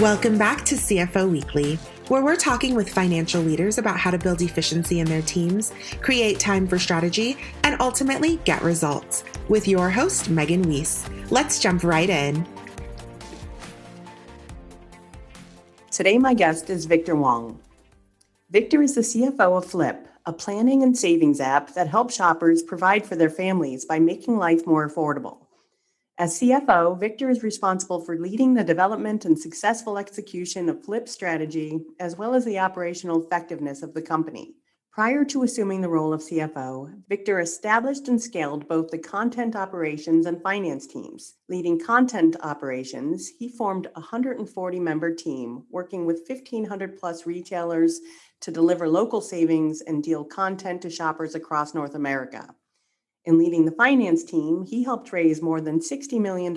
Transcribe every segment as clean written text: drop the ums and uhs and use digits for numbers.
Welcome back to CFO Weekly, where we're talking with financial leaders about how to build efficiency in their teams, create time for strategy, and ultimately get results. With your host, Megan Weiss. Let's jump right in. Today, my guest is Victor Wong. Victor is the CFO of Flip, a planning and savings app that helps shoppers provide for their families by making life more affordable. As CFO, Victor is responsible for leading the development and successful execution of Flip's strategy, as well as the operational effectiveness of the company. Prior to assuming the role of CFO, Victor established and scaled both the content operations and finance teams. Leading content operations, he formed a 140-member team working with 1,500 plus retailers to deliver local savings and deal content to shoppers across North America. In leading the finance team, he helped raise more than $60 million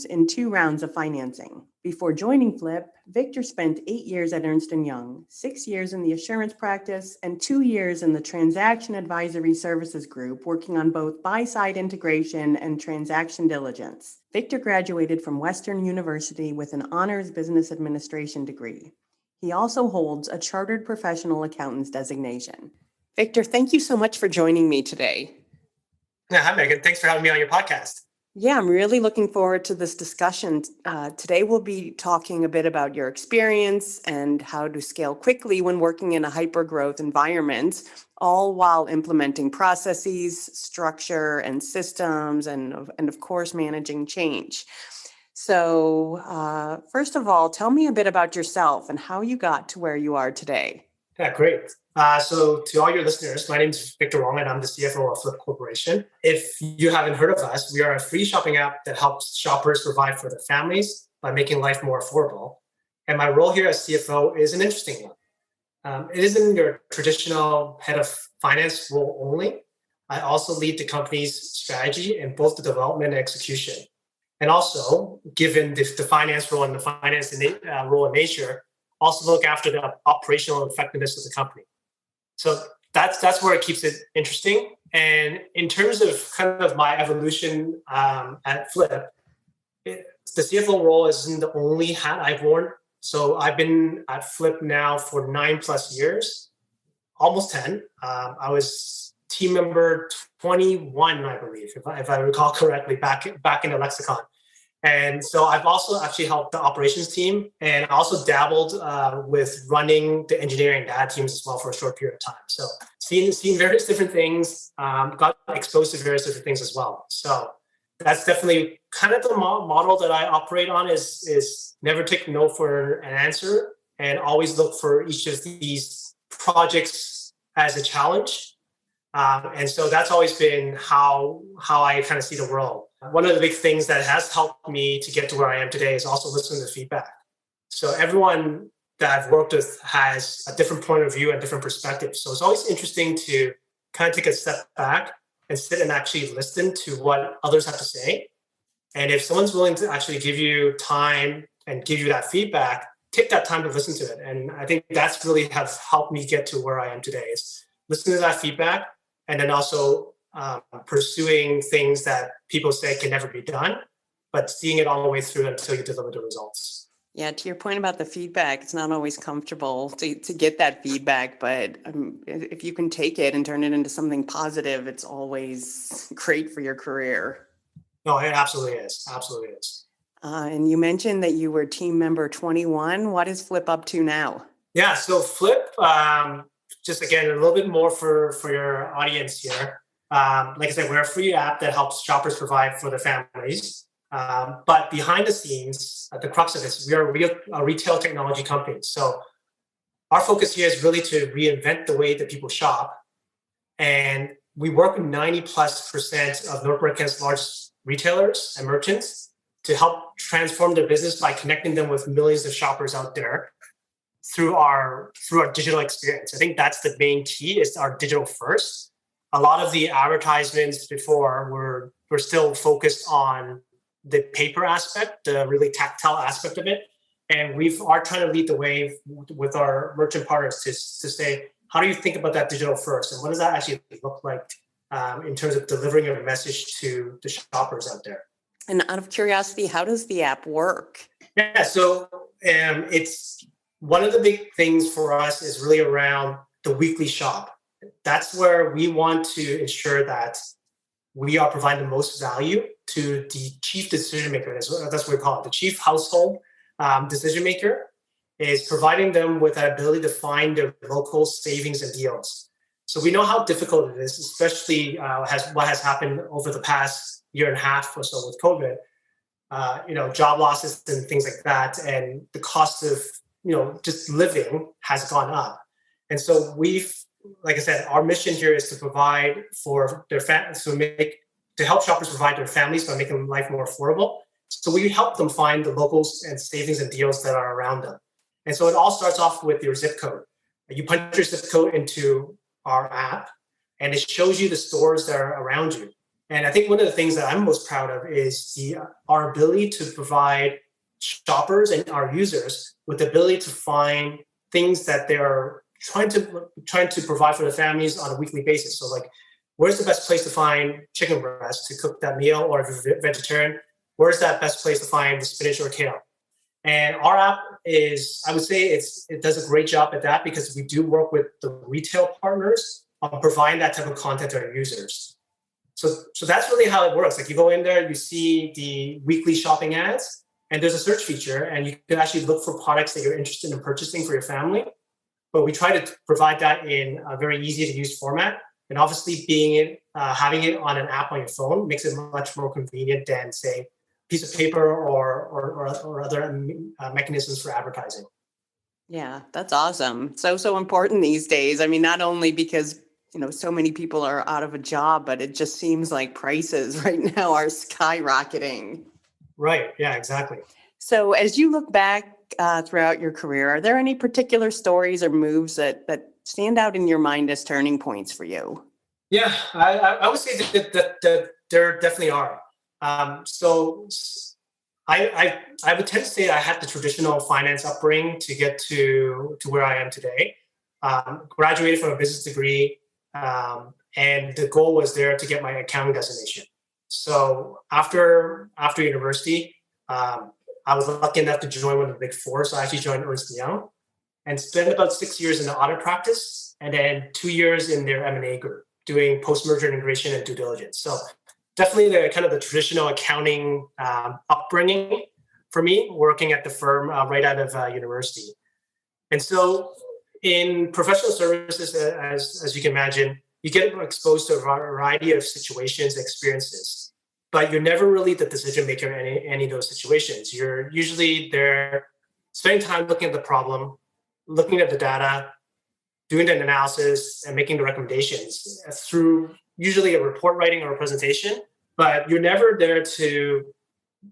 in 2 rounds of financing. Before joining Flip, Victor spent 8 years at Ernst & Young, 6 years in the assurance practice, and 2 years in the transaction advisory services group, working on both buy-side integration and transaction diligence. Victor graduated from Western University with an honors business administration degree. He also holds a chartered professional accountant's designation. Victor, thank you so much for joining me today. Yeah, hi, Megan. Thanks for having me on your podcast. Yeah, I'm really looking forward to this discussion. Today, we'll be talking a bit about your experience and how to scale quickly when working in a hyper-growth environment, all while implementing processes, structure, and systems, and of course, managing change. So first of all, tell me a bit about yourself and how you got to where you are today. Yeah, great. So to all your listeners, my name is Victor Wong, and I'm the CFO of Flip Corporation. If you haven't heard of us, we are a free shopping app that helps shoppers provide for their families by making life more affordable. And my role here as CFO is an interesting one. It isn't your traditional head of finance role only. I also lead the company's strategy in both the development and execution. And also, given the finance role and the finance role in nature, also look after the operational effectiveness of the company. So that's where it keeps it interesting. And in terms of kind of my evolution at Flip, the CFO role isn't the only hat I've worn. So I've been at Flip now for 9+ years, almost 10. I was team member 21, I believe, if I recall correctly, back in the lexicon. And so I've also actually helped the operations team, and I also dabbled with running the engineering and data teams as well for a short period of time. So seeing various different things, got exposed to various different things as well. So that's definitely kind of the model that I operate on is never take no for an answer and always look for each of these projects as a challenge. And so that's always been how I kind of see the world. One of the big things that has helped me to get to where I am today is also listening to feedback. So everyone that I've worked with has a different point of view and different perspectives. So it's always interesting to kind of take a step back and sit and actually listen to what others have to say. And if someone's willing to actually give you time and give you that feedback, take that time to listen to it. And I think that's really has helped me get to where I am today, is listening to that feedback and then also pursuing things that people say can never be done, but seeing it all the way through until you deliver the results. Yeah, to your point about the feedback, it's not always comfortable to get that feedback, but if you can take it and turn it into something positive, it's always great for your career. No, it absolutely is. Absolutely is. And you mentioned that you were team member 21. What is Flip up to now? Yeah, so Flip, just again, a little bit more for your audience here. Like I said, we're a free app that helps shoppers provide for their families. But behind the scenes, at the crux of this, we are a retail technology company. So our focus here is really to reinvent the way that people shop. And we work with 90+% of North America's largest retailers and merchants to help transform their business by connecting them with millions of shoppers out there through our digital experience. I think that's the main key, is our digital first. A lot of the advertisements before were still focused on the paper aspect, the really tactile aspect of it. And we are trying to lead the way with our merchant partners to say, how do you think about that digital first? And what does that actually look like in terms of delivering a message to the shoppers out there? And out of curiosity, how does the app work? Yeah, so It's one of the big things for us is really around the weekly shop. That's where we want to ensure that we are providing the most value to the chief decision maker. That's what we call it. The chief household decision maker is providing them with the ability to find their local savings and deals. So we know how difficult it is, especially what has happened over the past year and a half or so with COVID. Job losses and things like that, and the cost of just living has gone up. And so like I said, our mission here is to provide for their families, to help shoppers provide their families by making life more affordable. So we help them find the locals and savings and deals that are around them. And so it all starts off with your zip code. You punch your zip code into our app, and it shows you the stores that are around you. And I think one of the things that I'm most proud of is our ability to provide shoppers and our users with the ability to find things that they're trying to provide for their families on a weekly basis. So like, where's the best place to find chicken breast to cook that meal? Or if you're vegetarian, where's that best place to find the spinach or kale? And our app I would say it does a great job at that, because we do work with the retail partners on providing that type of content to our users. So that's really how it works. Like, you go in there, you see the weekly shopping ads, and there's a search feature, and you can actually look for products that you're interested in purchasing for your family. But we try to provide that in a very easy to use format. And obviously having it on an app on your phone makes it much more convenient than, say, a piece of paper or other mechanisms for advertising. Yeah, that's awesome. So important these days. I mean, not only because so many people are out of a job, but it just seems like prices right now are skyrocketing. Right. Yeah, exactly. So as you look back throughout your career, are there any particular stories or moves that stand out in your mind as turning points for you? Yeah, I would say that there definitely are. So I would tend to say I had the traditional finance upbringing to get to where I am today. Graduated from a business degree. And the goal was there to get my accounting designation. So after university, I was lucky enough to join one of the big four. So I actually joined Ernst & Young and spent about 6 years in the audit practice, and then 2 years in their M&A group doing post-merger integration and due diligence. So definitely the traditional accounting upbringing for me, working at the firm right out of university. And so in professional services, as you can imagine, you get exposed to a variety of situations and experiences, but you're never really the decision maker in any of those situations. You're usually there spending time looking at the problem, looking at the data, doing the analysis, and making the recommendations through usually a report writing or a presentation, but you're never there to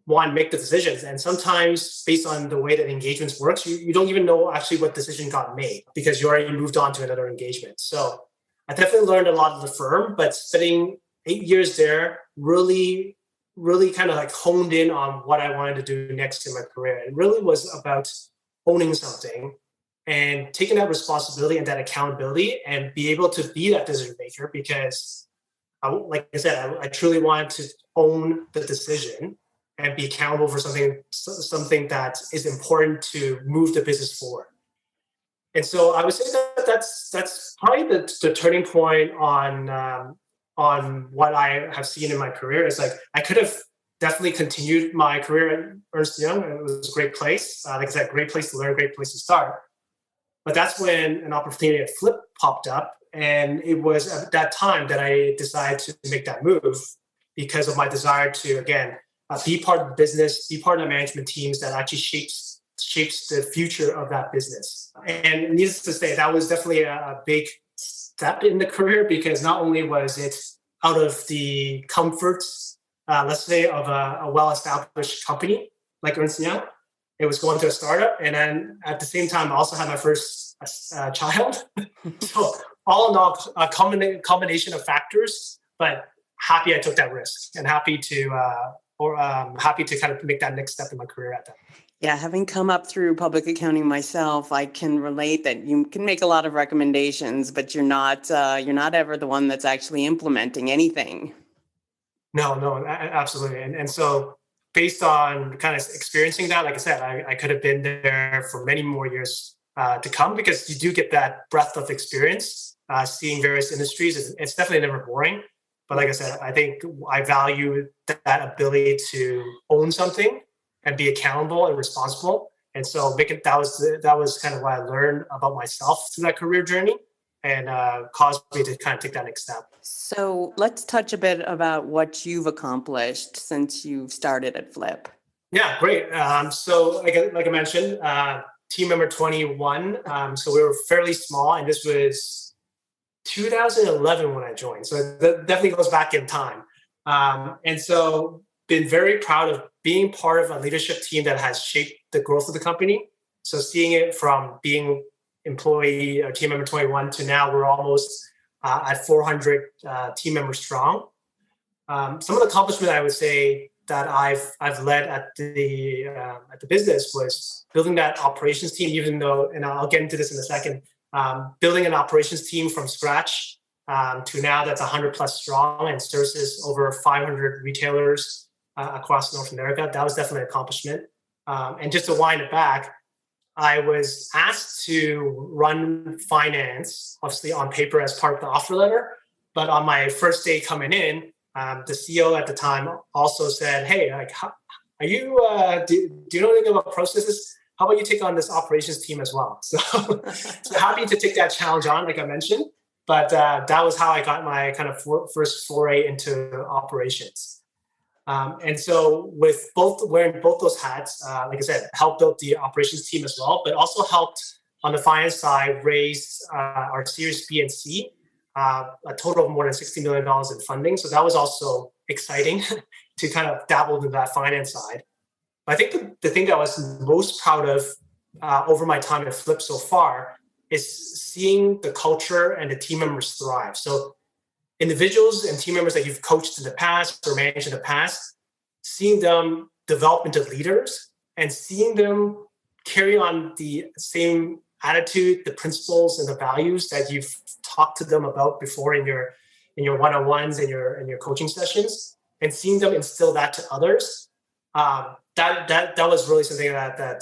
make the decisions. And sometimes based on the way that engagements works, you don't even know actually what decision got made because you already moved on to another engagement. So I definitely learned a lot of the firm, but spending 8 years there really kind of like honed in on what I wanted to do next in my career. It really was about owning something and taking that responsibility and that accountability and be able to be that decision maker, because like I said, I truly wanted to own the decision and be accountable for something that is important to move the business forward. And so I would say that's probably the turning point on what I have seen in my career. It's like I could have definitely continued my career at Ernst & Young. It was a great place. Like I said, great place to learn, great place to start. But that's when an opportunity at Flip popped up. And it was at that time that I decided to make that move because of my desire to, again, be part of the business, be part of the management teams that actually shapes the future of that business. And needless to say, that was definitely a big step in the career, because not only was it out of the comforts, let's say, of a well-established company like Ernst & Young, it was going to a startup. And then at the same time, I also had my first child. So all in all, a combination of factors, but happy I took that risk and happy to kind of make that next step in my career at that. Yeah, having come up through public accounting myself, I can relate that you can make a lot of recommendations, but you're not ever the one that's actually implementing anything. No, absolutely. And so based on kind of experiencing that, like I said, I could have been there for many more years to come, because you do get that breadth of experience, seeing various industries. It's definitely never boring. But like I said, I think I value that ability to own something and be accountable and responsible. And so that was kind of what I learned about myself through that career journey, and caused me to kind of take that next step. So let's touch a bit about what you've accomplished since you've started at Flip. Yeah, great. So like I mentioned, team member 21. So we were fairly small, and this was 2011 when I joined. So that definitely goes back in time. And so been very proud of being part of a leadership team that has shaped the growth of the company. So seeing it from being employee or team member 21 to now we're almost at 400 team members strong. Some of the accomplishment I would say that I've led at the business was building that operations team, even though, and I'll get into this in a second, building an operations team from scratch to now that's 100 plus strong and services over 500 retailers across North America. That was definitely an accomplishment. And just to wind it back, I was asked to run finance, obviously on paper as part of the offer letter. But on my first day coming in, the CEO at the time also said, "Hey, like, are you? Do you know anything about processes? How about you take on this operations team as well?" So happy to take that challenge on, like I mentioned. But that was how I got my kind of first foray into operations. And so with wearing both those hats, like I said, helped build the operations team as well, but also helped on the finance side raise our Series B and C, a total of more than $60 million in funding. So that was also exciting to kind of dabble in that finance side. But I think the thing that I was most proud of over my time at Flip so far is seeing the culture and the team members thrive. So individuals and team members that you've coached in the past or managed in the past, seeing them develop into leaders and seeing them carry on the same attitude, the principles and the values that you've talked to them about before in your one-on-ones and your coaching sessions, and seeing them instill that to others. That was really something that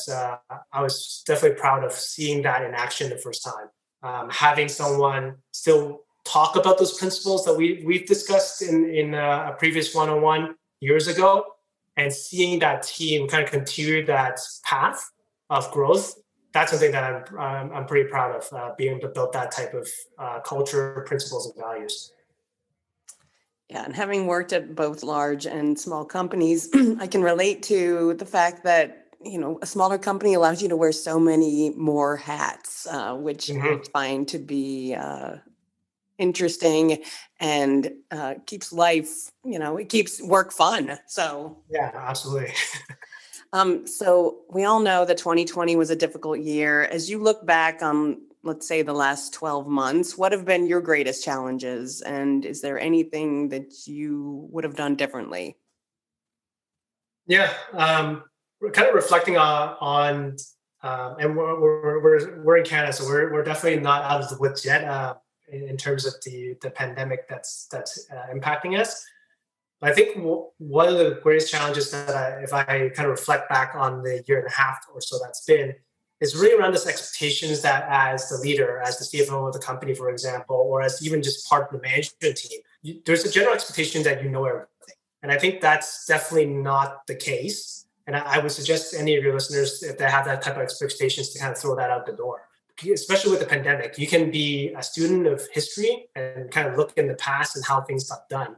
I was definitely proud of, seeing that in action the first time. Having someone still talk about those principles that we've discussed in a previous one-on-one years ago, and seeing that team kind of continue that path of growth. That's something that I'm pretty proud of, being able to build that type of culture, principles, and values. Yeah, and having worked at both large and small companies, I can relate to the fact that, a smaller company allows you to wear so many more hats, which I find to be interesting and keeps life, it keeps work fun. So yeah, absolutely. So we all know that 2020 was a difficult year. As you look back on, let's say, the last 12 months, what have been your greatest challenges? And is there anything that you would have done differently? Yeah, we're kind of reflecting on and we're in Canada, so we're definitely not out of the woods yet in terms of the pandemic that's impacting us. I think one of the greatest challenges that if I kind of reflect back on the year and a half or so that's been, is really around this expectations that as the leader, as the CFO of the company, for example, or as even just part of the management team, there's a general expectation that you know everything. And I think that's definitely not the case. And I would suggest to any of your listeners, if they have that type of expectations, to kind of throw that out the door. Especially with the pandemic, you can be a student of history and kind of look in the past and how things got done.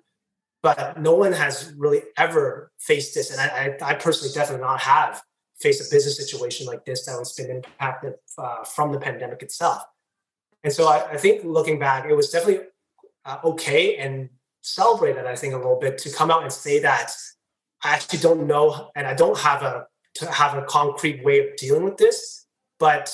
But no one has really ever faced this. And I personally definitely not have faced a business situation like this that was been impacted from the pandemic itself. And so I think looking back, it was definitely okay and celebrated, I think, a little bit to come out and say that I actually don't know and I don't have a concrete way of dealing with this, but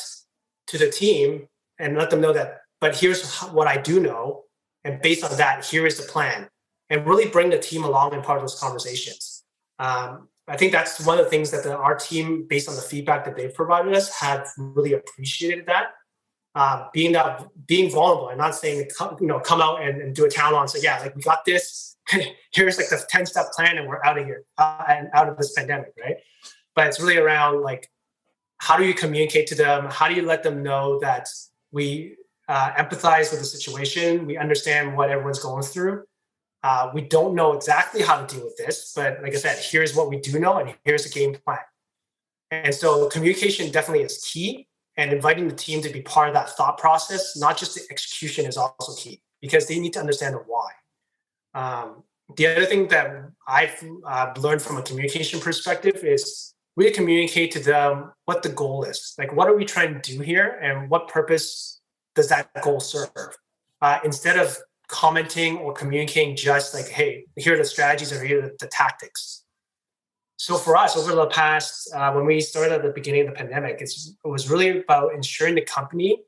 to the team and let them know that, but here's what I do know. And based on that, here is the plan. And really bring the team along in part of those conversations. I think that's one of the things that our team, based on the feedback that they've provided us, have really appreciated that. Being vulnerable and not saying, come out and do a town hall and say, yeah, like we got this, here's like the 10-step plan and we're out of here and out of this pandemic, right? But it's really around like, how do you communicate to them? How do you let them know that we empathize with the situation? We understand what everyone's going through. We don't know exactly how to deal with this, but like I said, here's what we do know, and here's the game plan. And so communication definitely is key, and inviting the team to be part of that thought process, not just the execution, is also key, because they need to understand the why. The other thing that I've learned from a communication perspective is really communicate to them what the goal is. Like, what are we trying to do here, and what purpose does that goal serve? Instead of commenting or communicating just like, hey, here are the strategies or here are the tactics. So for us, over the past, when we started at the beginning of the pandemic, it was really about ensuring the company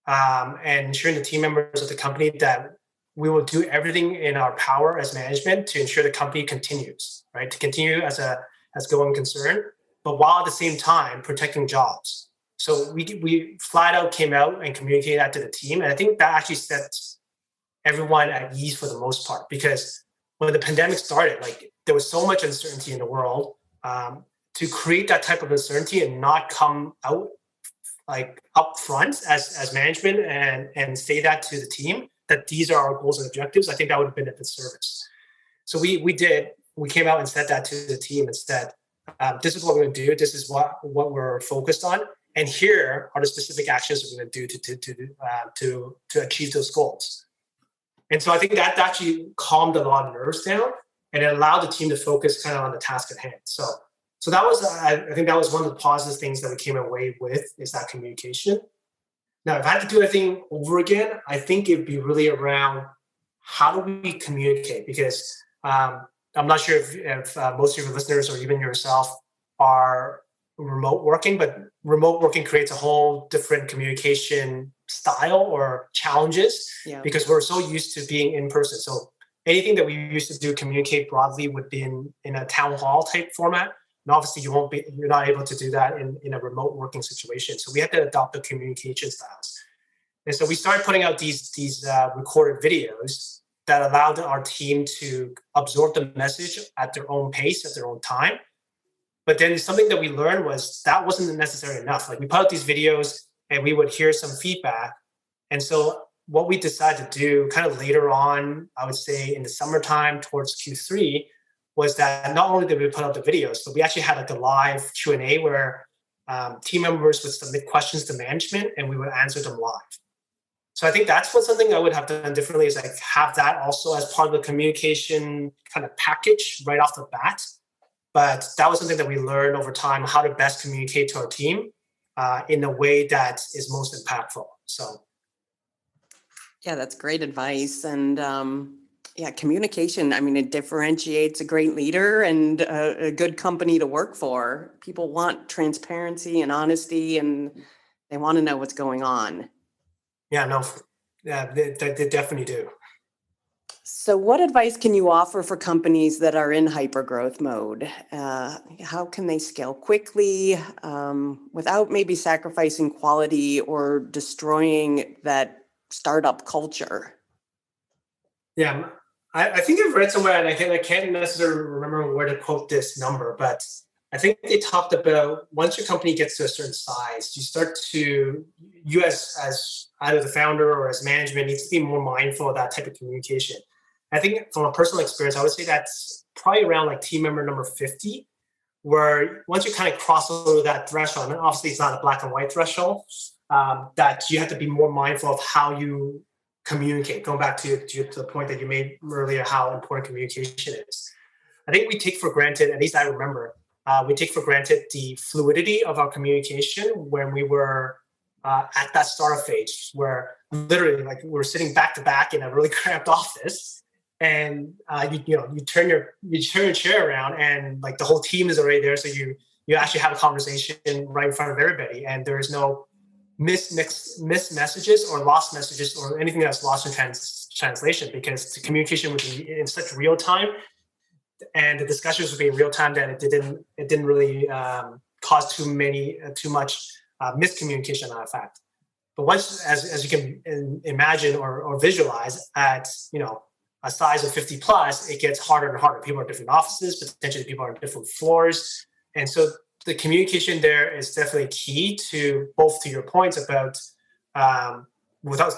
and ensuring the team members of the company that we will do everything in our power as management to ensure the company continues, right? To continue as going concern, but while at the same time protecting jobs. So we flat out came out and communicated that to the team. And I think that actually set everyone at ease for the most part, because when the pandemic started, like, there was so much uncertainty in the world. To create that type of uncertainty and not come out like up front as management and say that to the team that these are our goals and objectives, I think that would have been a disservice. So we came out and said that to the team and said, this is what we're going to do. This is what we're focused on. And here are the specific actions we're going to do to achieve those goals. And so I think that actually calmed a lot of nerves down, and it allowed the team to focus kind of on the task at hand. So that was, I think that was one of the positive things that we came away with, is that communication. Now, if I had to do everything over again, I think it'd be really around how do we communicate? Because I'm not sure if most of your listeners or even yourself are remote working, but remote working creates a whole different communication style or challenges, because we're so used to being in person. So anything that we used to do communicate broadly would be in a town hall type format. And obviously you're not able to do that in a remote working situation. So we had to adopt the communication styles. And so we started putting out these recorded videos that allowed our team to absorb the message at their own pace, at their own time. But then something that we learned was that wasn't necessarily enough. Like, we put out these videos and we would hear some feedback. And so what we decided to do kind of later on, I would say in the summertime towards Q3, was that not only did we put out the videos, but we actually had like a live Q&A where team members would submit questions to management and we would answer them live. So I think that's something I would have done differently, is like have that also as part of the communication kind of package right off the bat. But that was something that we learned over time, how to best communicate to our team in a way that is most impactful. So. Yeah, that's great advice. And communication, I mean, it differentiates a great leader and a good company to work for. People want transparency and honesty, and they want to know what's going on. Yeah, no, they definitely do. So what advice can you offer for companies that are in hypergrowth mode? How can they scale quickly without maybe sacrificing quality or destroying that startup culture? Yeah, I think I've read somewhere, and I can't necessarily remember where to quote this number, but I think they talked about once your company gets to a certain size, you as either the founder or as management needs to be more mindful of that type of communication. I think from a personal experience, I would say that's probably around like team member number 50, where once you kind of cross over that threshold, and obviously it's not a black and white threshold, that you have to be more mindful of how you communicate. Going back to the point that you made earlier, how important communication is. I think we take for granted, at least I remember, we take for granted the fluidity of our communication when we were at that startup phase, where literally like we're sitting back to back in a really cramped office, and you turn your chair around and like the whole team is already there, so you actually have a conversation right in front of everybody, and there is no missed messages or lost messages or anything that's lost in translation, because the communication would be in such real time and the discussions would be in real time that it didn't really cause too much miscommunication on fact. But once, as you can imagine or visualize, at a size of 50 plus, it gets harder and harder. People are in different offices, potentially people are on different floors. And so the communication there is definitely key to both to your points about without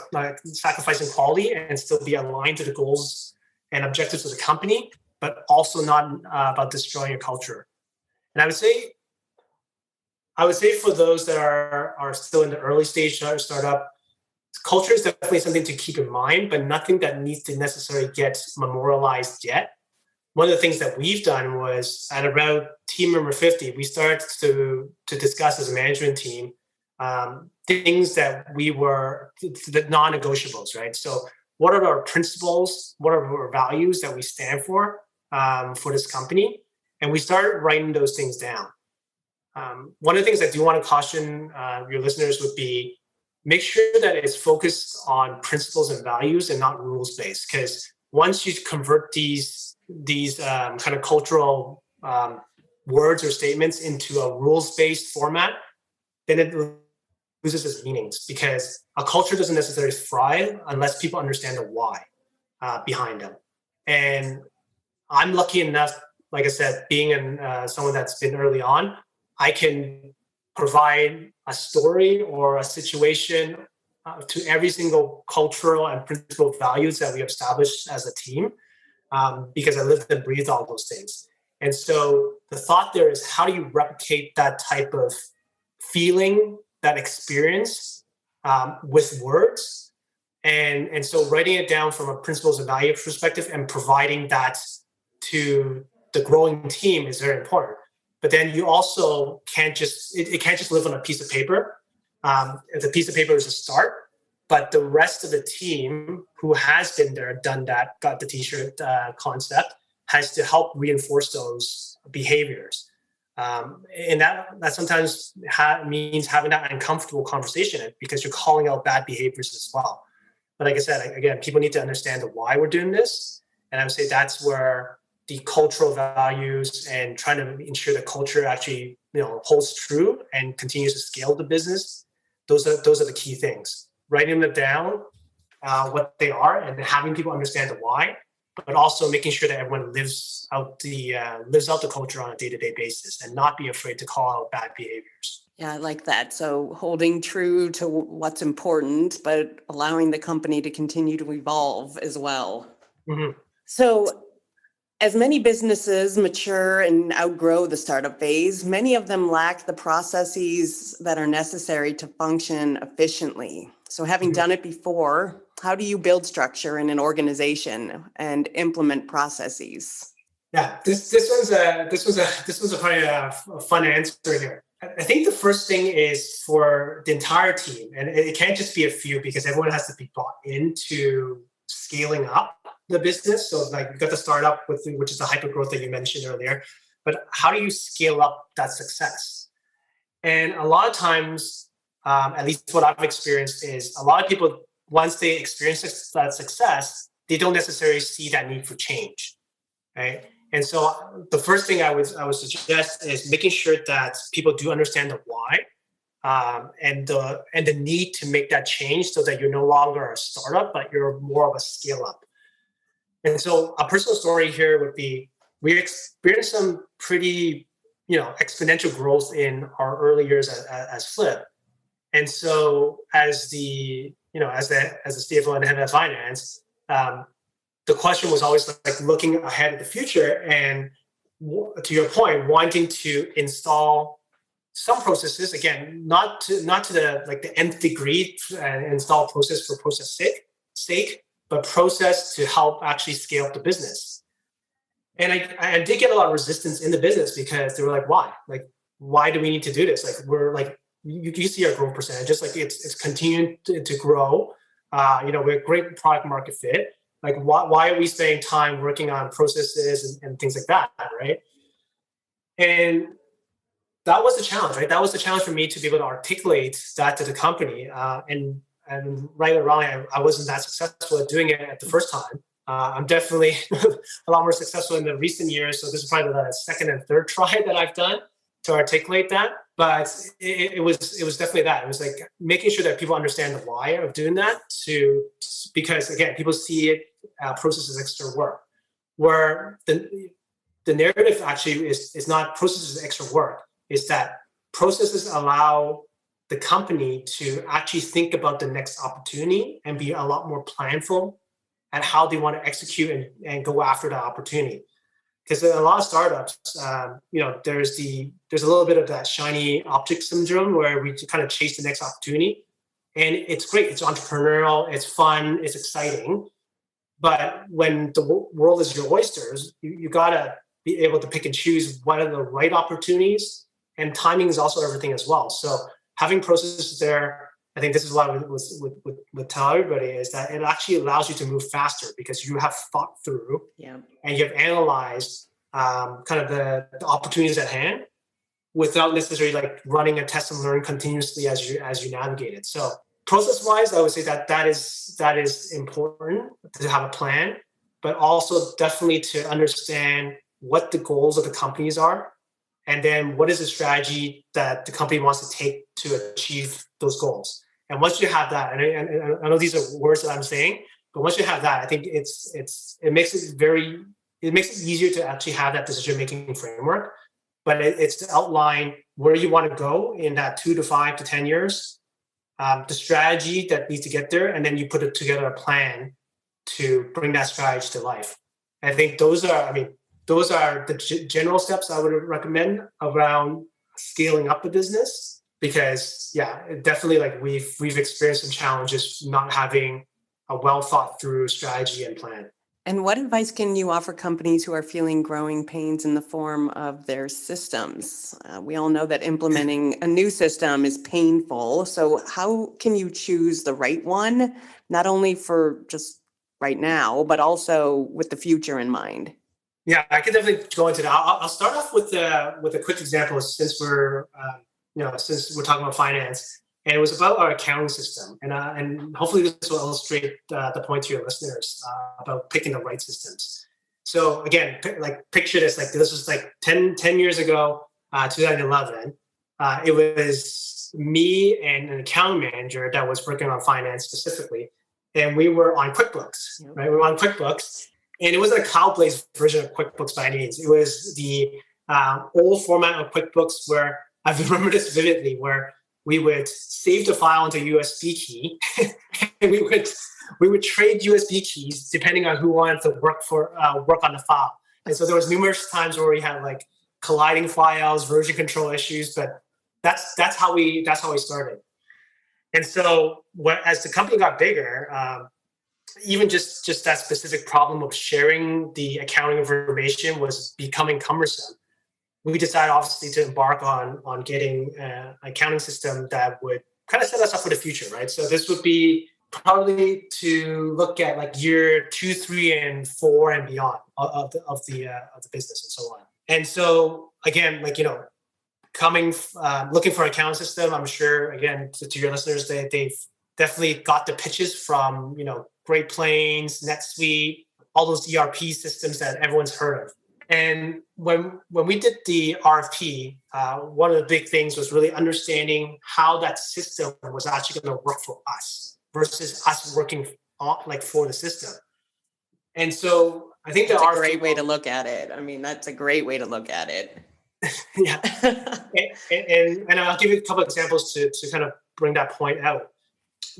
sacrificing quality and still be aligned to the goals and objectives of the company, but also not about destroying your culture. And I would say for those that are still in the early stage startup, culture is definitely something to keep in mind, but nothing that needs to necessarily get memorialized yet. One of the things that we've done was at around team member 50, we started to discuss as a management team things that the non-negotiables, right? So what are our principles? What are our values that we stand for this company? And we started writing those things down. One of the things I do want to caution your listeners would be make sure that it's focused on principles and values and not rules-based. Because once you convert these kind of cultural words or statements into a rules-based format, then it loses its meanings, because a culture doesn't necessarily thrive unless people understand the why behind them. And I'm lucky enough, like I said, being someone that's been early on, I can provide a story or a situation to every single cultural and principal values that we established as a team, because I lived and breathed all those things. And so the thought there is, how do you replicate that type of feeling, that experience with words? And so writing it down from a principles and value perspective and providing that to the growing team is very important. But then you also can't just, it can't just live on a piece of paper. The piece of paper is a start, but the rest of the team who has been there, done that, got the t-shirt concept, has to help reinforce those behaviors. And that sometimes means having that uncomfortable conversation, because you're calling out bad behaviors as well. But like I said, again, people need to understand the why we're doing this. And I would say that's where the cultural values and trying to ensure the culture actually, holds true and continues to scale the business. Those are the key things. Writing them down, what they are, and having people understand the why, but also making sure that everyone lives out the culture on a day-to-day basis and not be afraid to call out bad behaviors. Yeah, I like that. So holding true to what's important, but allowing the company to continue to evolve as well. Mm-hmm. So as many businesses mature and outgrow the startup phase, many of them lack the processes that are necessary to function efficiently. So having done it before, how do you build structure in an organization and implement processes? Yeah, this was a probably a fun answer here. I think the first thing is for the entire team, and it can't just be a few, because everyone has to be brought into scaling up the business. So like you've got the startup which is the hyper growth that you mentioned earlier, but how do you scale up that success? And a lot of times, at least what I've experienced, is a lot of people, once they experience that success, they don't necessarily see that need for change, right? And so the first thing I would suggest is making sure that people do understand the why, and the need to make that change, so that you're no longer a startup, but you're more of a scale up. And so a personal story here would be, we experienced some pretty, exponential growth in our early years as Flip. And so as the CFO and head of finance, the question was always like looking ahead at the future, and to your point, wanting to install some processes, again, not to the nth degree, and install process for process sake, but process to help actually scale up the business. And I did get a lot of resistance in the business, because they were like, why? Like, why do we need to do this? Like, we're like, you see our growth percentage, just like it's continuing to grow. We're great product market fit. Like, why are we spending time working on processes and things like that, right? And that was the challenge, right? That was the challenge for me, to be able to articulate that to the company. And right or wrong, I wasn't that successful at doing it at the first time. I'm definitely a lot more successful in the recent years. So this is probably the second and third try that I've done to articulate that. But it was definitely that. It was like making sure that people understand the why of doing that because again, people see it process as extra work, where the narrative actually is not process as extra work, is that processes allow the company to actually think about the next opportunity and be a lot more planful at how they want to execute and go after that opportunity. Because in a lot of startups, there's a little bit of that shiny object syndrome where we kind of chase the next opportunity, and it's great. It's entrepreneurial, it's fun, it's exciting. But when the world is your oysters, you gotta be able to pick and choose what are the right opportunities, and timing is also everything as well. So having processes there, I think this is what I would tell everybody, is that it actually allows you to move faster because you have thought through and you have analyzed kind of the opportunities at hand without necessarily like running a test and learn continuously as you navigate it. So process-wise, I would say that is important to have a plan, but also definitely to understand what the goals of the companies are, and then what is the strategy that the company wants to take to achieve those goals. And once you have that, and I know these are words that I'm saying, but once you have that, I think it makes it easier to actually have that decision-making framework. But it's to outline where you want to go in that 2 to 5 to 10 years, the strategy that needs to get there, and then you put together a plan to bring that strategy to life. And I think those are the general steps I would recommend around scaling up the business. Because definitely, like we've experienced some challenges not having a well thought through strategy and plan. And what advice can you offer companies who are feeling growing pains in the form of their systems? We all know that implementing a new system is painful. So how can you choose the right one, not only for just right now, but also with the future in mind? Yeah, I can definitely go into that. I'll start off with a quick example since we're talking about finance. And it was about our accounting system. And hopefully this will illustrate the point to your listeners about picking the right systems. So again, picture this, like this was like 10 years ago, 2011. It was me and an accounting manager that was working on finance specifically. And we were on QuickBooks, right? We were on QuickBooks. And it wasn't a cloud-based version of QuickBooks by any means. It was the old format of QuickBooks where I remember this vividly, where we would save the file into USB key, and we would trade USB keys depending on who wanted to work on the file. And so there was numerous times where we had like colliding files, version control issues, but that's how we started. And so as the company got bigger, even just that specific problem of sharing the accounting information was becoming cumbersome. We decided obviously to embark on getting an accounting system that would kind of set us up for the future, right? So this would be probably to look at like year 2, 3, and 4 and beyond of the business and so on. And so again, looking for an accounting system, I'm sure again to your listeners, they've definitely got the pitches from Great Plains, NetSuite, all those ERP systems that everyone's heard of. And when we did the RFP, one of the big things was really understanding how that system was actually going to work for us versus us working for the system. And so I think that's a great way to look at it. I mean, that's a great way to look at it. Yeah. and I'll give you a couple of examples to kind of bring that point out.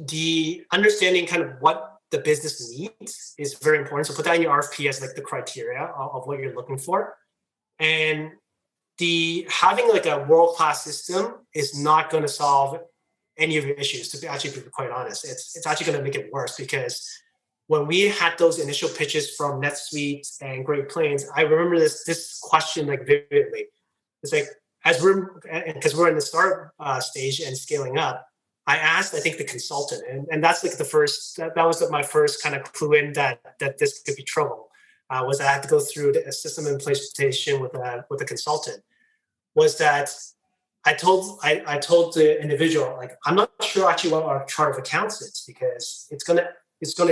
The understanding kind of what the business needs is very important. So put that in your RFP as like the criteria of what you're looking for. And having like a world-class system is not going to solve any of your issues, to actually be quite honest. It's actually going to make it worse, because when we had those initial pitches from NetSuite and Great Plains, I remember this question like vividly. It's like, because we're in the start stage and scaling up, I asked, I think, the consultant, and that's like that was my first kind of clue in that this could be trouble, was I had to go through a system implementation with a consultant. Was that I told the individual, like, I'm not sure actually what our chart of accounts is, because it's gonna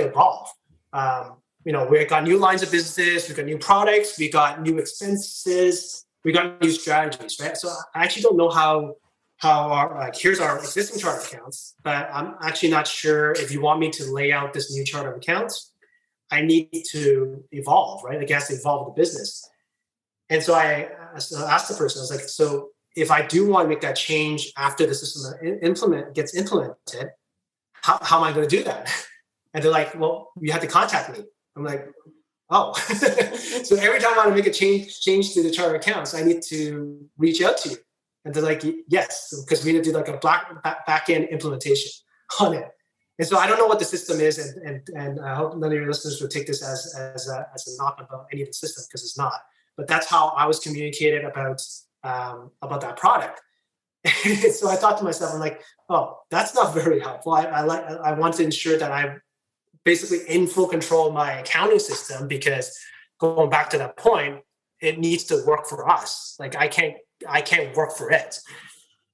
evolve. We got new lines of business, we got new products, we got new expenses, we got new strategies, right? So I actually don't know how here's our existing chart of accounts, but I'm actually not sure if you want me to lay out this new chart of accounts. I need to evolve, right? Like, it has to evolve the business. And so I asked the person, I was like, so if I do want to make that change after the system gets implemented, how am I going to do that? And they're like, well, you have to contact me. I'm like, oh. So every time I want to make a change to the chart of accounts, I need to reach out to you. And they're like, yes, because we need to do like a back-end implementation on it. And so I don't know what the system is, and I hope none of your listeners would take this as a knock about any of the system, because it's not. But that's how I was communicated about that product. So I thought to myself, I'm like, oh, that's not very helpful. I want to ensure that I'm basically in full control of my accounting system, because going back to that point, it needs to work for us. Like, I can't work for it.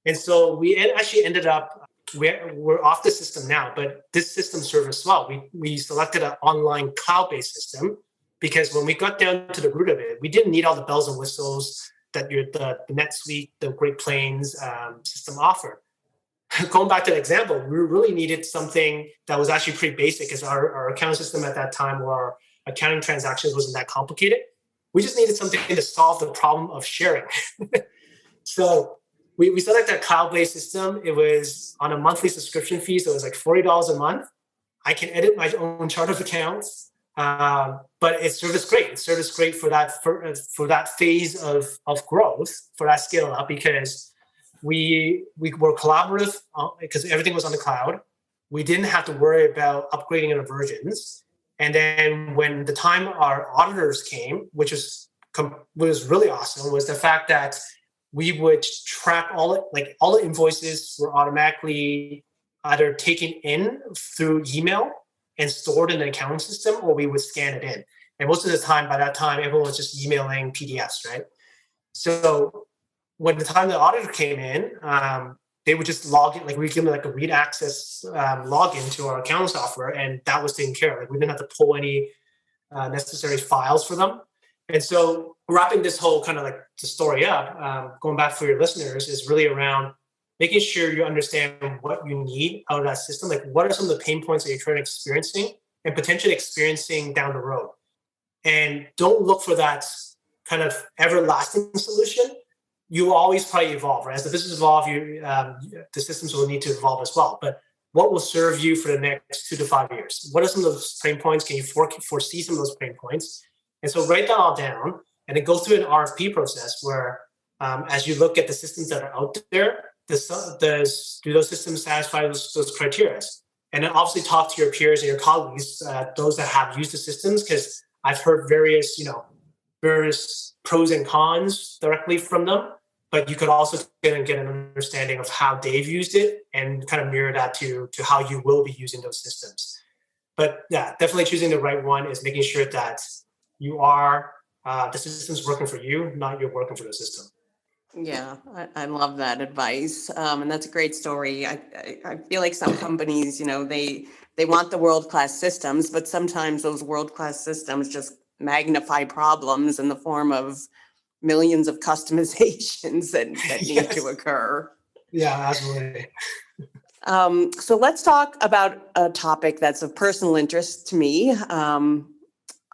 And so we actually ended up, we're off the system now, but this system served us well. We selected an online cloud-based system, because when we got down to the root of it, we didn't need all the bells and whistles that the NetSuite, the Great Plains system offered. Going back to the example, we really needed something that was actually pretty basic, because our accounting system at that time, or our accounting transactions, wasn't that complicated. We just needed something to solve the problem of sharing. So we selected a cloud-based system. It was on a monthly subscription fee, so it was like $40 a month. I can edit my own chart of accounts, but it served us great. It served us great for that phase of growth, for that scale up, because we were collaborative, because everything was on the cloud. We didn't have to worry about upgrading our versions. And then when the time our auditors came, which was really awesome, was the fact that we would track all the invoices were automatically either taken in through email and stored in an accounting system, or we would scan it in. And most of the time, by that time, everyone was just emailing PDFs, right? So when the time the auditor came in, they would just log in, like we give them like a read access login to our accounting software, and that was taken care of. Like, we didn't have to pull any necessary files for them. And so wrapping this whole kind of like the story up, going back for your listeners, is really around making sure you understand what you need out of that system. Like, what are some of the pain points that you're currently experiencing and potentially experiencing down the road? And don't look for that kind of everlasting solution. You will always probably evolve, right? As the business evolves, the systems will need to evolve as well. But what will serve you for the next 2 to 5 years? What are some of those pain points? Can you foresee some of those pain points? And so write that all down, and then go through an RFP process where, as you look at the systems that are out there, do those systems satisfy those criteria? And then obviously talk to your peers and your colleagues, those that have used the systems, because I've heard various pros and cons directly from them. But you could also get an understanding of how they've used it and kind of mirror that to how you will be using those systems. But yeah, definitely choosing the right one is making sure that you are the system's working for you, not you're working for the system. Yeah, I love that advice. And that's a great story. I feel like some companies, they want the world-class systems, but sometimes those world-class systems just magnify problems in the form of millions of customizations that need to occur. Yeah, absolutely. So let's talk about a topic that's of personal interest to me.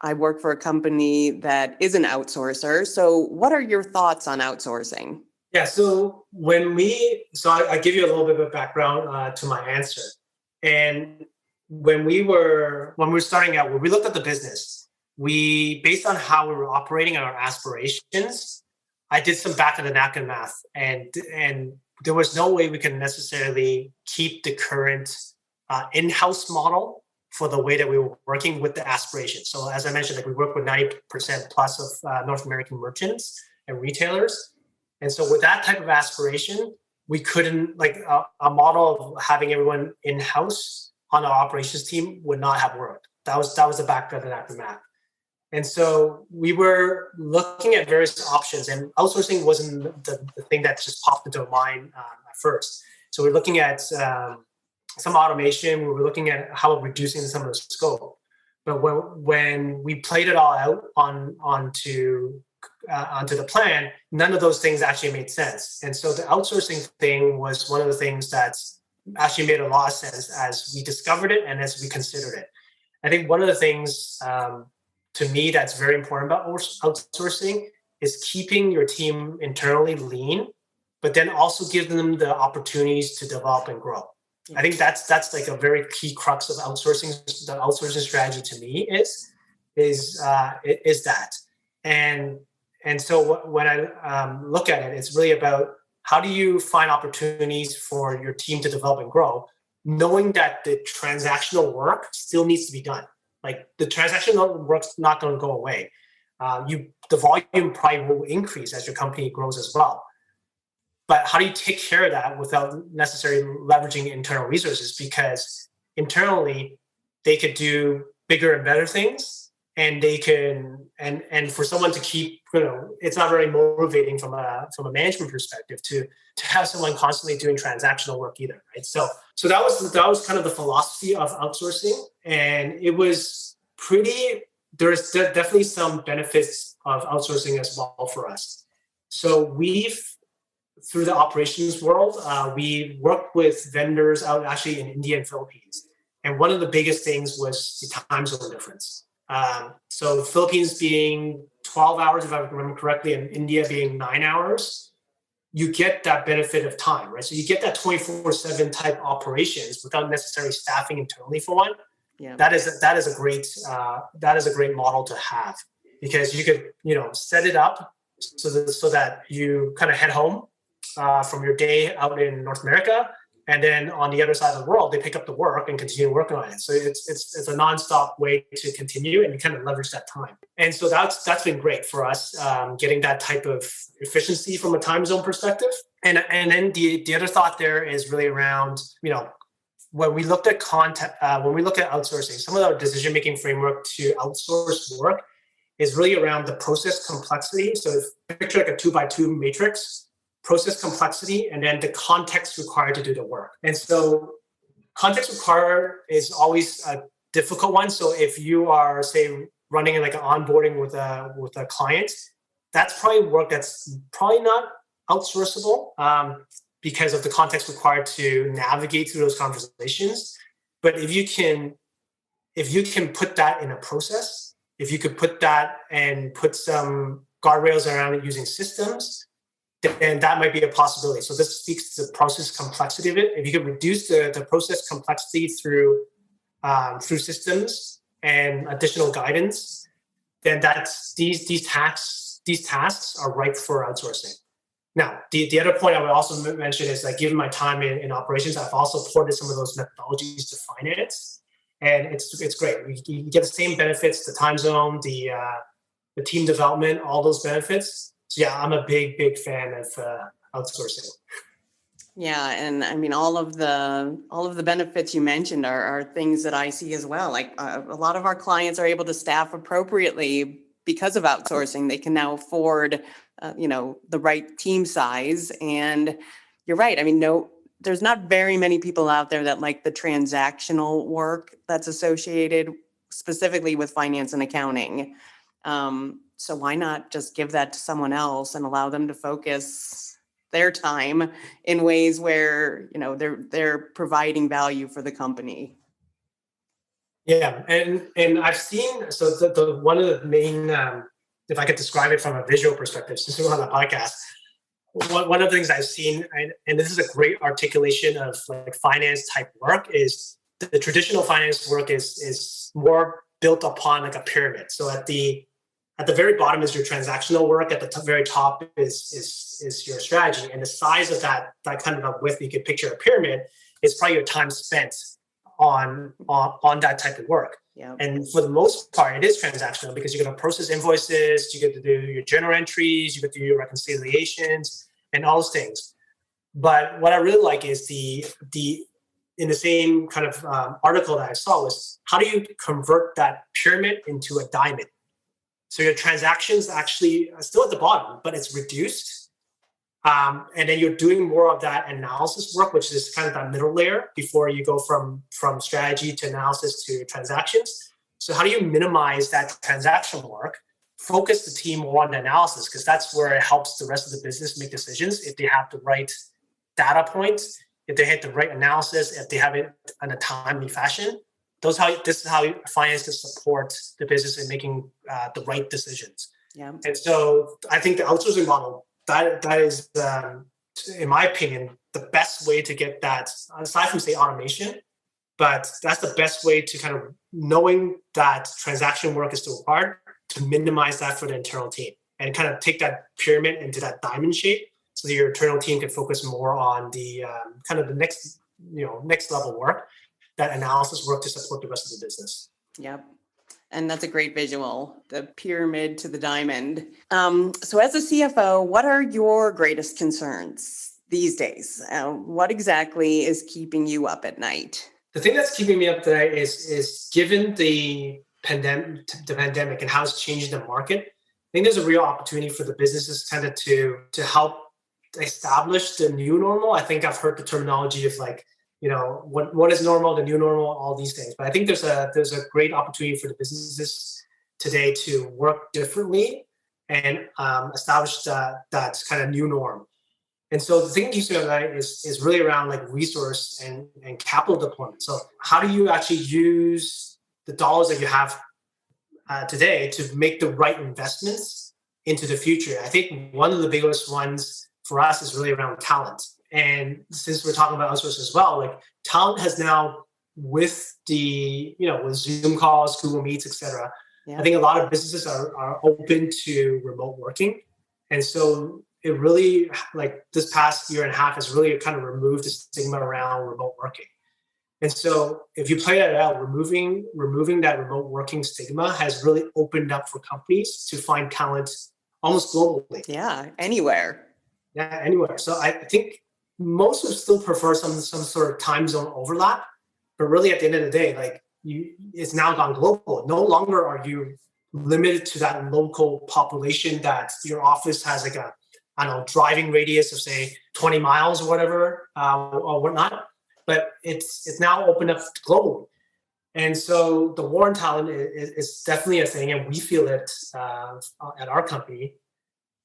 I work for a company that is an outsourcer. So what are your thoughts on outsourcing? Yeah, so I give you a little bit of a background to my answer. And when we were starting out, when we looked at the business, based on how we were operating and our aspirations, I did some back of the napkin math, and there was no way we could necessarily keep the current in-house model for the way that we were working with the aspirations. So as I mentioned, like, we work with 90% plus of North American merchants and retailers. And so with that type of aspiration, we couldn't, a model of having everyone in-house on our operations team would not have worked. That was the back of the napkin math. And so we were looking at various options, and outsourcing wasn't the thing that just popped into our mind at first. So we're looking at some automation. We were looking at how reducing some of the scope. But when we played it all out onto onto the plan, none of those things actually made sense. And so the outsourcing thing was one of the things that actually made a lot of sense as we discovered it and as we considered it. I think one of the things to me that's very important about outsourcing is keeping your team internally lean, but then also give them the opportunities to develop and grow. I think that's like a very key crux of outsourcing. The outsourcing strategy to me is that. And so when I look at it, it's really about how do you find opportunities for your team to develop and grow, knowing that the transactional work still needs to be done. Like the transactional work's not going to go away. The volume probably will increase as your company grows as well. But how do you take care of that without necessarily leveraging internal resources? Because internally, they could do bigger and better things, and they can, and for someone to keep, it's not very motivating from a management perspective to have someone constantly doing transactional work either, right? So that was kind of the philosophy of outsourcing, and it was there's definitely some benefits of outsourcing as well for us. So through the operations world, we worked with vendors out actually in India and Philippines. And one of the biggest things was the time zone difference. So the Philippines being 12 hours, if I remember correctly, and India being 9 hours, you get that benefit of time, right? So you get that 24/7 type operations without necessarily staffing internally for one. Yeah. That is a great model to have, because you could, set it up so that you kind of head home from your day out in North America, and then on the other side of the world, they pick up the work and continue working on it. So it's a nonstop way to continue, and you kind of leverage that time. And so that's been great for us, getting that type of efficiency from a time zone perspective. And then the other thought there is really around, when we looked at outsourcing, some of our decision-making framework to outsource work is really around the process complexity. So picture like a 2x2 matrix. Process complexity, and then the context required to do the work. And so context required is always a difficult one. So if you are, say, running in like an onboarding with a client, that's probably work that's probably not outsourceable because of the context required to navigate through those conversations. But if you can put that in a process, if you could put that and put some guardrails around it using systems, then that might be a possibility. So this speaks to the process complexity of it. If you could reduce the process complexity through systems and additional guidance, then these tasks are ripe for outsourcing. Now, the other point I would also mention is that given my time in operations, I've also ported some of those methodologies to finance, and it's great. You get the same benefits: the time zone, the team development, all those benefits. So yeah, I'm a big fan of outsourcing. Yeah, and I mean, all of the benefits you mentioned are things that I see as well. Like a lot of our clients are able to staff appropriately because of outsourcing. They can now afford, the right team size. And you're right. I mean, there's not very many people out there that like the transactional work that's associated specifically with finance and accounting. So why not just give that to someone else and allow them to focus their time in ways where, they're providing value for the company? Yeah, and I've seen, so the one of the main, if I could describe it from a visual perspective, since we're on the podcast, one of the things I've seen, and this is a great articulation of like finance type work, is the traditional finance work is more built upon like a pyramid. So at the very bottom is your transactional work. At the very top is your strategy. And the size of that kind of a width, you could picture a pyramid, is probably your time spent on that type of work. Yeah. And for the most part, it is transactional because you're going to process invoices, you get to do your journal entries, you get to do your reconciliations and all those things. But what I really like is in the same kind of article that I saw was, how do you convert that pyramid into a diamond? So your transactions actually are still at the bottom, but it's reduced. And then you're doing more of that analysis work, which is kind of that middle layer before you go from strategy to analysis to transactions. So how do you minimize that transactional work focus the team more on the analysis, because that's where it helps the rest of the business make decisions. If they have the right data points, if they hit the right analysis, if they have it in a timely fashion, this is how finance can support the business in making the right decisions. Yeah. And so I think the outsourcing model, that is, in my opinion, the best way to get that, aside from say automation, but that's the best way to kind of knowing that transaction work is still required to minimize that for the internal team and kind of take that pyramid into that diamond shape so that your internal team can focus more on the kind of the next level work, that analysis work to support the rest of the business. Yep. And that's a great visual, the pyramid to the diamond. So as a CFO, what are your greatest concerns these days? What exactly is keeping you up at night? The thing that's keeping me up today is given the pandemic and how it's changed the market, I think there's a real opportunity for the businesses kind of to help establish the new normal. I think I've heard the terminology of like, what is normal, the new normal, all these things. But I think there's a great opportunity for the businesses today to work differently and establish that kind of new norm. And so the thing that keeps me up at night is really around like resource and capital deployment. So how do you actually use the dollars that you have today to make the right investments into the future? I think one of the biggest ones for us is really around talent. And since we're talking about outsourcing as well, like talent has now, with the, with Zoom calls, Google Meets, etc. I think a lot of businesses are open to remote working. And so it really, like this past year and a half has really kind of removed the stigma around remote working. And so if you play that out, removing that remote working stigma has really opened up for companies to find talent almost globally. Yeah, anywhere. Yeah, anywhere. So I think most would still prefer some sort of time zone overlap, but really at the end of the day, like it's now gone global. No longer are you limited to that local population that your office has like a, driving radius of say 20 miles or whatever, or whatnot. But it's now opened up globally. And so the war on talent is definitely a thing, and we feel it at our company.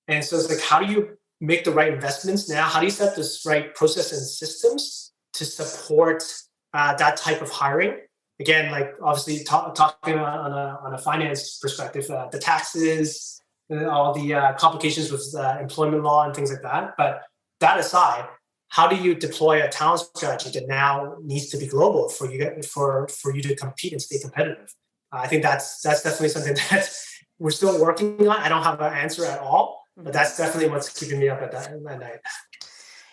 And so it's like, how do you make the right investments now? How do you set this right process and systems to support that type of hiring? Again, like obviously talking on a finance perspective, the taxes, all the complications with employment law and things like that. But that aside, how do you deploy a talent strategy that now needs to be global for you to compete and stay competitive? I think that's definitely something that we're still working on. I don't have an answer at all, but that's definitely what's keeping me up at night.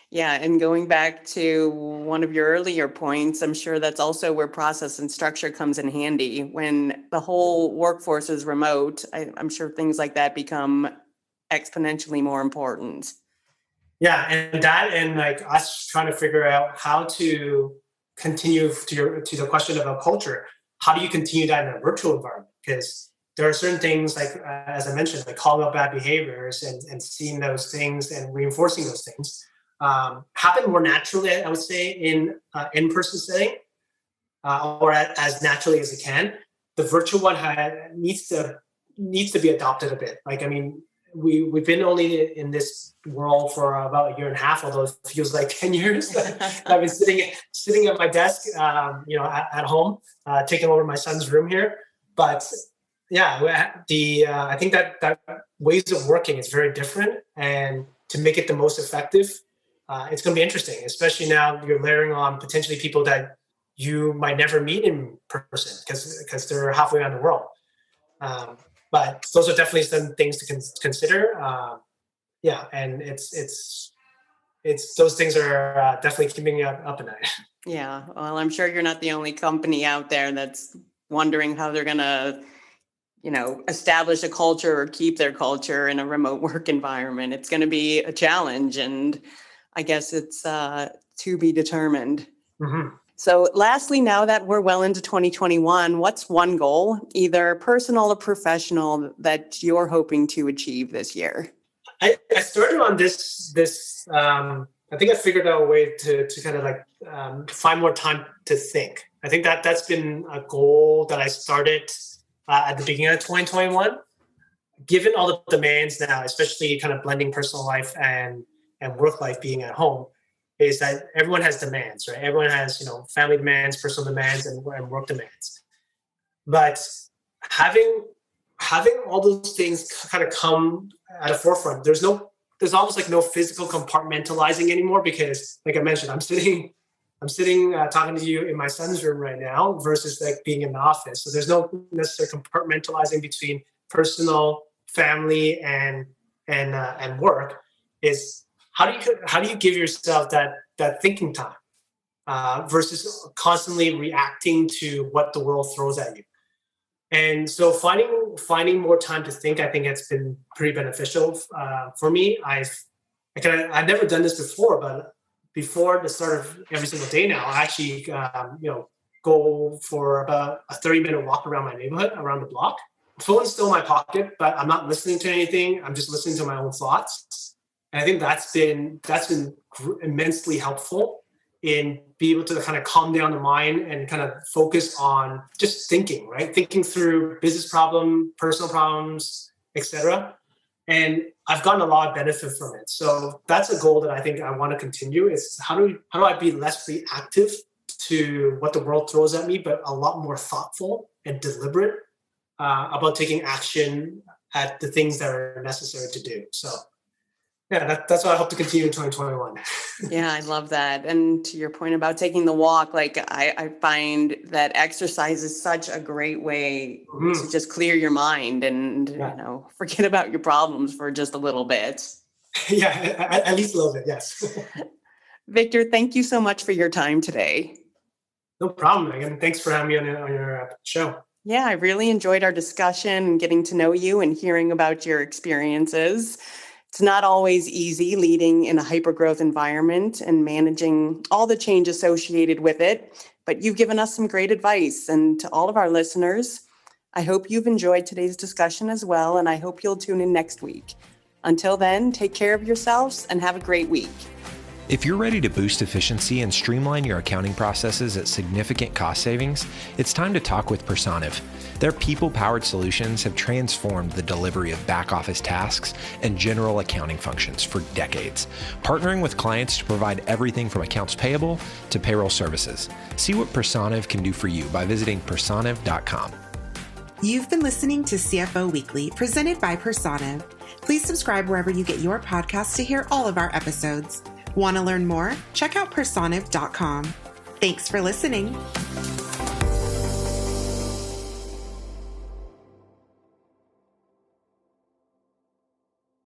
Yeah, and going back to one of your earlier points, I'm sure that's also where process and structure comes in handy. When the whole workforce is remote, I'm sure things like that become exponentially more important. Yeah, and like us trying to figure out how to continue to the question about culture. How do you continue that in a virtual environment? Because there are certain things like, as I mentioned, like calling out bad behaviors and seeing those things and reinforcing those things happen more naturally, I would say, in in-person setting, or as naturally as it can. The virtual one needs to be adopted a bit. Like, I mean, we've been only in this world for about a year and a half, although it feels like 10 years. I've been sitting at my desk, at home, taking over my son's room here. But yeah, I think that ways of working is very different, and to make it the most effective, it's going to be interesting, especially now you're layering on potentially people that you might never meet in person because they're halfway around the world. But those are definitely some things to consider. And it's those things are definitely keeping me up at night. Yeah, well, I'm sure you're not the only company out there that's wondering how they're going to, establish a culture or keep their culture in a remote work environment. It's going to be a challenge, and I guess it's to be determined. Mm-hmm. So lastly, now that we're well into 2021, what's one goal, either personal or professional, that you're hoping to achieve this year? I started on this I think I figured out a way to kind of like find more time to think. I think that's been a goal that I started at the beginning of 2021. given all the demands now, especially kind of blending personal life and work life being at home, is that everyone has demands, right? Everyone has, family demands, personal demands, and work demands. But having all those things kind of come at a forefront, there's almost like no physical compartmentalizing anymore, because, like I mentioned, I'm sitting talking to you in my son's room right now versus like being in the office. So there's no necessary compartmentalizing between personal, family, and work. Is how do you give yourself that thinking time versus constantly reacting to what the world throws at you? And so finding more time to think, I think, has been pretty beneficial for me. I've never done this before, but before the start of every single day now, I actually go for about a 30-minute walk around my neighborhood, around the block. Phone's still in my pocket, but I'm not listening to anything. I'm just listening to my own thoughts. And I think that's been immensely helpful in being able to kind of calm down the mind and kind of focus on just thinking, right? Thinking through business problem, personal problems, etc. And I've gotten a lot of benefit from it. So that's a goal that I think I want to continue, is how do I be less reactive to what the world throws at me, but a lot more thoughtful and deliberate about taking action at the things that are necessary to do. So yeah, that's what I hope to continue in 2021. Yeah, I love that. And to your point about taking the walk, like I find that exercise is such a great way to just clear your mind and, forget about your problems for just a little bit. Yeah, at least a little bit, yes. Victor, thank you so much for your time today. No problem, Megan. Thanks for having me on your show. Yeah, I really enjoyed our discussion and getting to know you and hearing about your experiences. It's not always easy leading in a hypergrowth environment and managing all the change associated with it, but you've given us some great advice. And to all of our listeners, I hope you've enjoyed today's discussion as well, and I hope you'll tune in next week. Until then, take care of yourselves and have a great week. If you're ready to boost efficiency and streamline your accounting processes at significant cost savings, it's time to talk with Personiv. Their people-powered solutions have transformed the delivery of back-office tasks and general accounting functions for decades, partnering with clients to provide everything from accounts payable to payroll services. See what Personiv can do for you by visiting personiv.com. You've been listening to CFO Weekly, presented by Personiv. Please subscribe wherever you get your podcasts to hear all of our episodes. Want to learn more? Check out personiv.com. Thanks for listening.